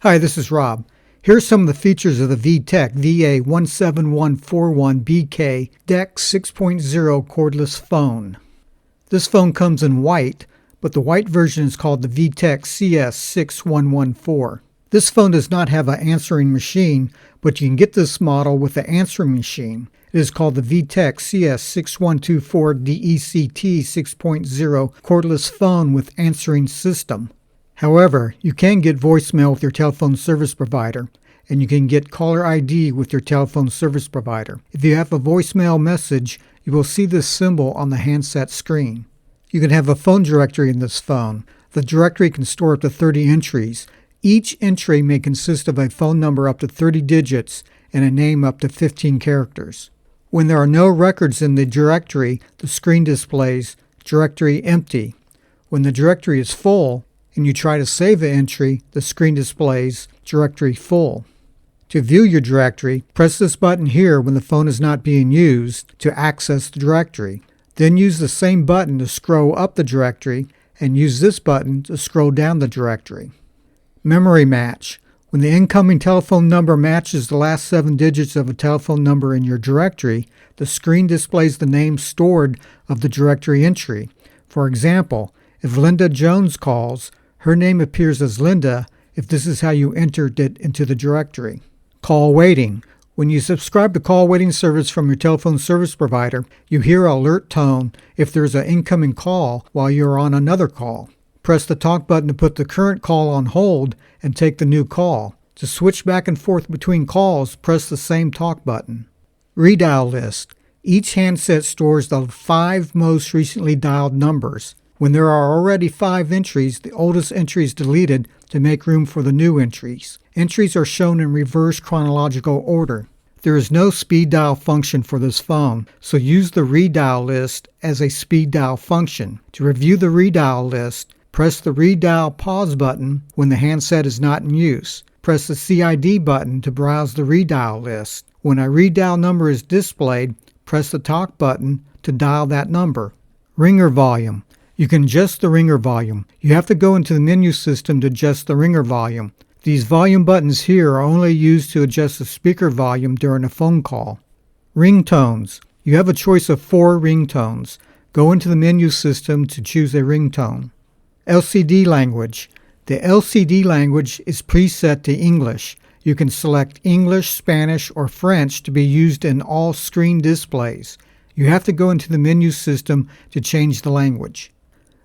Hi, this is Rob. Here are some of the features of the VTech VA17141BK Dect 6.0 cordless phone. This phone comes in white, but the white version is called the VTech CS6114. This phone does not have an answering machine, but you can get this model with the answering machine. It is called the VTech CS6124DECT 6.0 cordless phone with answering system. However, you can get voicemail with your telephone service provider, and you can get caller ID with your telephone service provider. If you have a voicemail message, you will see this symbol on the handset screen. You can have a phone directory in this phone. The directory can store up to 30 entries. Each entry may consist of a phone number up to 30 digits and a name up to 15 characters. When there are no records in the directory, the screen displays directory empty. When the directory is full, and you try to save the entry, the screen displays directory full. To view your directory, press this button here when the phone is not being used to access the directory. Then use the same button to scroll up the directory and use this button to scroll down the directory. Memory match. When the incoming telephone number matches the last 7 digits of a telephone number in your directory, the screen displays the name stored of the directory entry. For example, if Linda Jones calls, her name appears as Linda if this is how you entered it into the directory. Call waiting. When you subscribe to call waiting service from your telephone service provider, you hear an alert tone if there is an incoming call while you are on another call. Press the talk button to put the current call on hold and take the new call. To switch back and forth between calls, press the same talk button. Redial list. Each handset stores the 5 most recently dialed numbers. When there are already 5 entries, the oldest entry is deleted to make room for the new entries. Entries are shown in reverse chronological order. There is no speed dial function for this phone, so use the redial list as a speed dial function. To review the redial list, press the redial pause button when the handset is not in use. Press the CID button to browse the redial list. When a redial number is displayed, press the talk button to dial that number. Ringer volume. You can adjust the ringer volume. You have to go into the menu system to adjust the ringer volume. These volume buttons here are only used to adjust the speaker volume during a phone call. Ringtones. You have a choice of 4 ringtones. Go into the menu system to choose a ringtone. LCD language. The LCD language is preset to English. You can select English, Spanish, or French to be used in all screen displays. You have to go into the menu system to change the language.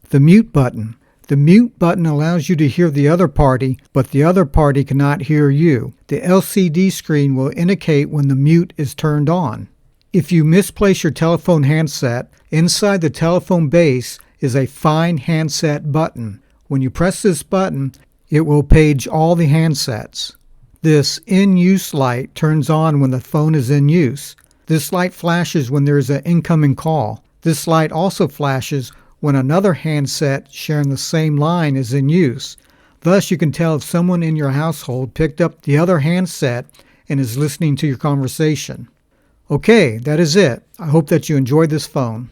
The mute button. The mute button allows you to hear the other party, but the other party cannot hear you. The LCD screen will indicate when the mute is turned on. If you misplace your telephone handset, inside the telephone base is a Find Handset button. When you press this button, it will page all the handsets. This In Use Light turns on when the phone is in use. This light flashes when there is an incoming call. This light also flashes when another handset sharing the same line is in use. Thus, you can tell if someone in your household picked up the other handset and is listening to your conversation. Okay, that is it. I hope that you enjoyed this phone.